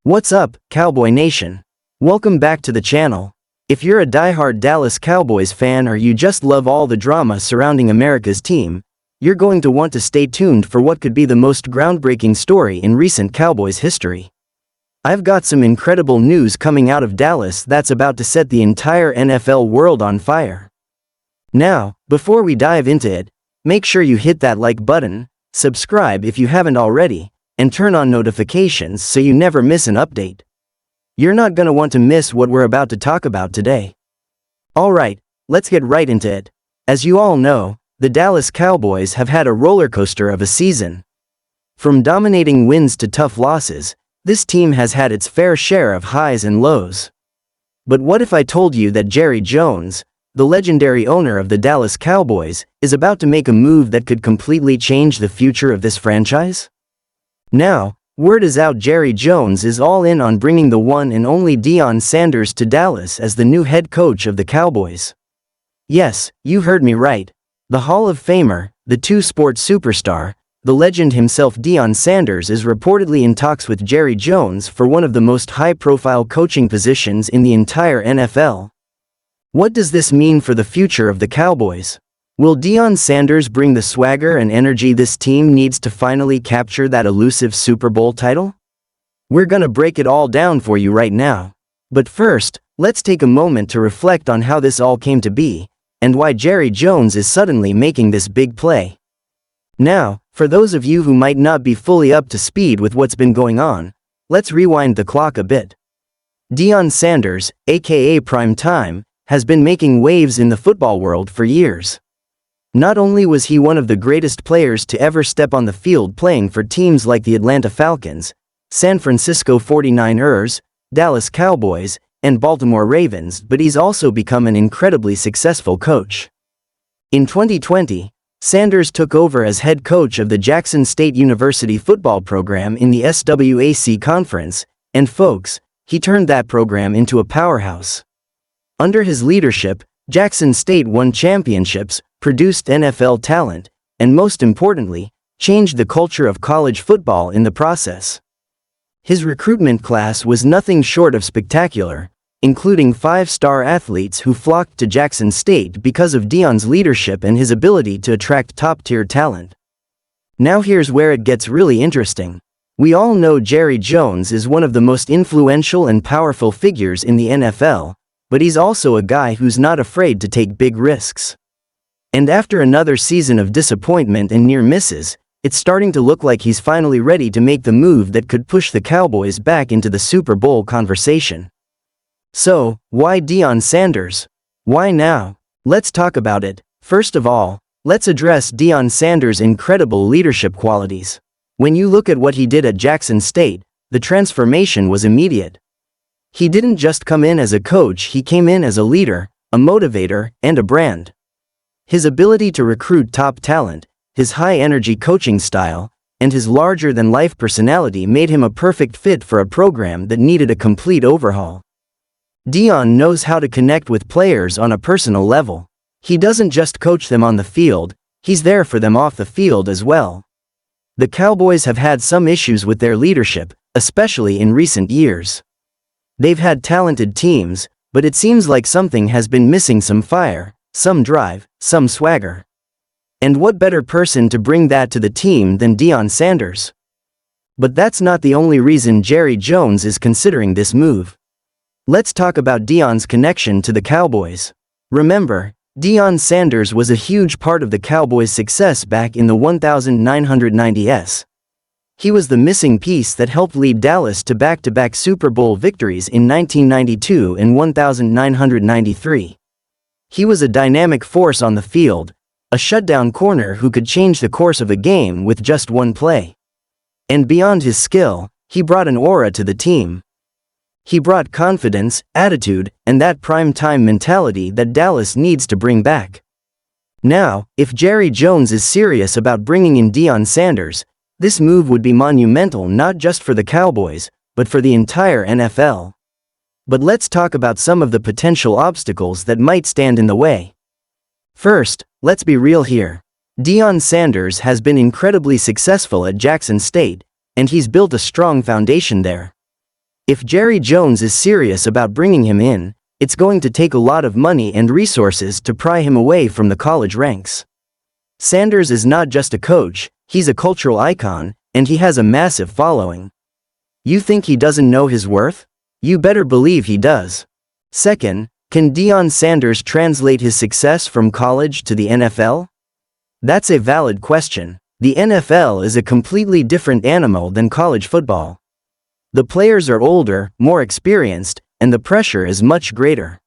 What's up, Cowboy Nation? Welcome back to the channel. If you're a diehard Dallas Cowboys fan or you just love all the drama surrounding America's team, you're going to want to stay tuned for what could be the most groundbreaking story in recent Cowboys history. I've got some incredible news coming out of Dallas that's about to set the entire NFL world on fire. Now, before we dive into it, make sure you hit that like button, subscribe if you haven't already, and turn on notifications so you never miss an update. You're not gonna want to miss what we're about to talk about today. Alright, let's get right into it. As you all know, the Dallas Cowboys have had a roller coaster of a season. From dominating wins to tough losses, this team has had its fair share of highs and lows. But what if I told you that Jerry Jones, the legendary owner of the Dallas Cowboys, is about to make a move that could completely change the future of this franchise? Now, word is out Jerry Jones is all in on bringing the one and only Deion Sanders to Dallas as the new head coach of the Cowboys. Yes, you heard me right. The Hall of Famer, the two-sport superstar, the legend himself Deion Sanders is reportedly in talks with Jerry Jones for one of the most high-profile coaching positions in the entire NFL. What does this mean for the future of the Cowboys? Will Deion Sanders bring the swagger and energy this team needs to finally capture that elusive Super Bowl title? We're gonna break it all down for you right now. But first, let's take a moment to reflect on how this all came to be, and why Jerry Jones is suddenly making this big play. Now, for those of you who might not be fully up to speed with what's been going on, let's rewind the clock a bit. Deion Sanders, aka Prime Time, has been making waves in the football world for years. Not only was he one of the greatest players to ever step on the field playing for teams like the Atlanta Falcons, San Francisco 49ers, Dallas Cowboys, and Baltimore Ravens, but he's also become an incredibly successful coach. In 2020, Sanders took over as head coach of the Jackson State University football program in the SWAC conference, and folks, he turned that program into a powerhouse. Under his leadership, Jackson State won championships, produced NFL talent, and most importantly, changed the culture of college football in the process. His recruitment class was nothing short of spectacular, including 5-star athletes who flocked to Jackson State because of Deion's leadership and his ability to attract top-tier talent. Now here's where it gets really interesting. We all know Jerry Jones is one of the most influential and powerful figures in the NFL, but he's also a guy who's not afraid to take big risks. And after another season of disappointment and near misses, it's starting to look like he's finally ready to make the move that could push the Cowboys back into the Super Bowl conversation. So, why Deion Sanders? Why now? Let's talk about it. First of all, let's address Deion Sanders' incredible leadership qualities. When you look at what he did at Jackson State, the transformation was immediate. He didn't just come in as a coach, he came in as a leader, a motivator, and a brand. His ability to recruit top talent, his high-energy coaching style, and his larger-than-life personality made him a perfect fit for a program that needed a complete overhaul. Deion knows how to connect with players on a personal level. He doesn't just coach them on the field, he's there for them off the field as well. The Cowboys have had some issues with their leadership, especially in recent years. They've had talented teams, but it seems like something has been missing: some fire, some drive, some swagger. And what better person to bring that to the team than Deion Sanders? But that's not the only reason Jerry Jones is considering this move. Let's talk about Deion's connection to the Cowboys. Remember, Deion Sanders was a huge part of the Cowboys' success back in the 1990s. He was the missing piece that helped lead Dallas to back-to-back Super Bowl victories in 1992 and 1993. He was a dynamic force on the field, a shutdown corner who could change the course of a game with just one play. And beyond his skill, he brought an aura to the team. He brought confidence, attitude, and that prime-time mentality that Dallas needs to bring back. Now, if Jerry Jones is serious about bringing in Deion Sanders, this move would be monumental not just for the Cowboys, but for the entire NFL. But let's talk about some of the potential obstacles that might stand in the way. First, let's be real here. Deion Sanders has been incredibly successful at Jackson State, and he's built a strong foundation there. If Jerry Jones is serious about bringing him in, it's going to take a lot of money and resources to pry him away from the college ranks. Sanders is not just a coach, he's a cultural icon, and he has a massive following. You think he doesn't know his worth? You better believe he does. Second, can Deion Sanders translate his success from college to the NFL? That's a valid question. The NFL is a completely different animal than college football. The players are older, more experienced, and the pressure is much greater.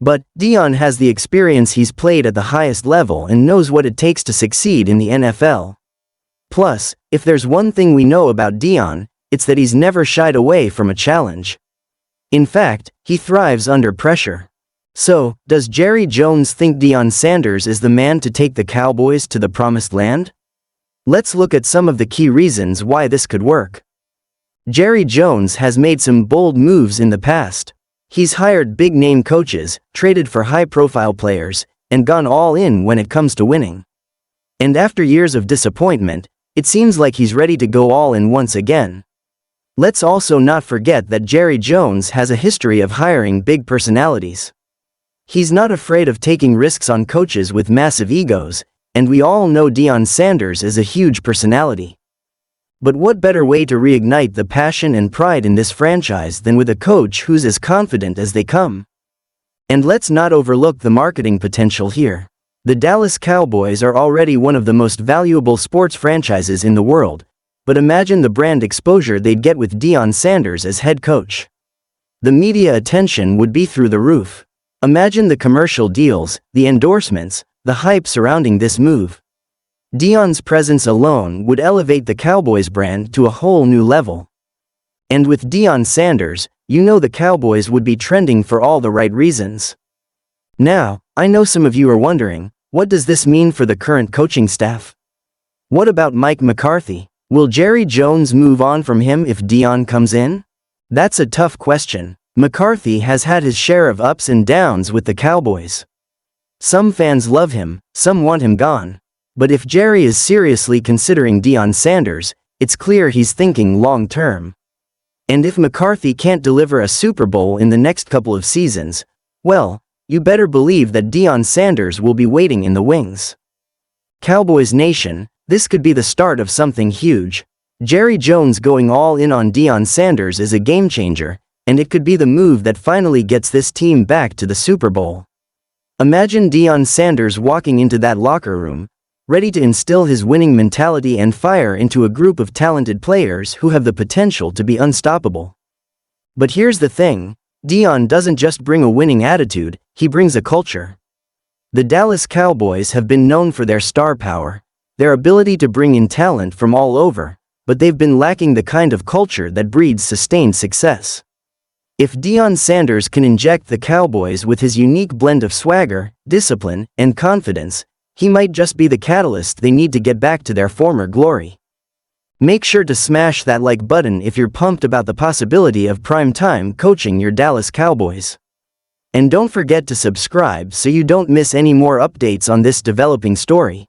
But Deion has the experience, he's played at the highest level and knows what it takes to succeed in the NFL. Plus, if there's one thing we know about Deion, it's that he's never shied away from a challenge. In fact, he thrives under pressure. So, does Jerry Jones think Deion Sanders is the man to take the Cowboys to the promised land? Let's look at some of the key reasons why this could work. Jerry Jones has made some bold moves in the past. He's hired big-name coaches, traded for high-profile players, and gone all in when it comes to winning. And after years of disappointment, it seems like he's ready to go all in once again. Let's also not forget that Jerry Jones has a history of hiring big personalities. He's not afraid of taking risks on coaches with massive egos, and we all know Deion Sanders is a huge personality. But what better way to reignite the passion and pride in this franchise than with a coach who's as confident as they come? And let's not overlook the marketing potential here. The Dallas Cowboys are already one of the most valuable sports franchises in the world, but imagine the brand exposure they'd get with Deion Sanders as head coach. The media attention would be through the roof. Imagine the commercial deals, the endorsements, the hype surrounding this move. Deion's presence alone would elevate the Cowboys brand to a whole new level. And with Deion Sanders, you know the Cowboys would be trending for all the right reasons. Now, I know some of you are wondering, what does this mean for the current coaching staff? What about Mike McCarthy? Will Jerry Jones move on from him if Deion comes in? That's a tough question. McCarthy has had his share of ups and downs with the Cowboys. Some fans love him, some want him gone. But if Jerry is seriously considering Deion Sanders, it's clear he's thinking long-term. And if McCarthy can't deliver a Super Bowl in the next couple of seasons, well, you better believe that Deion Sanders will be waiting in the wings. Cowboys Nation, this could be the start of something huge. Jerry Jones going all in on Deion Sanders is a game-changer, and it could be the move that finally gets this team back to the Super Bowl. Imagine Deion Sanders walking into that locker room, ready to instill his winning mentality and fire into a group of talented players who have the potential to be unstoppable. But here's the thing, Deion doesn't just bring a winning attitude, he brings a culture. The Dallas Cowboys have been known for their star power, their ability to bring in talent from all over, but they've been lacking the kind of culture that breeds sustained success. If Deion Sanders can inject the Cowboys with his unique blend of swagger, discipline, and confidence, he might just be the catalyst they need to get back to their former glory. Make sure to smash that like button if you're pumped about the possibility of prime-time coaching your Dallas Cowboys. And don't forget to subscribe so you don't miss any more updates on this developing story.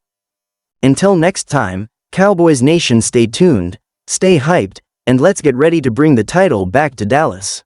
Until next time, Cowboys Nation, stay tuned, stay hyped, and let's get ready to bring the title back to Dallas.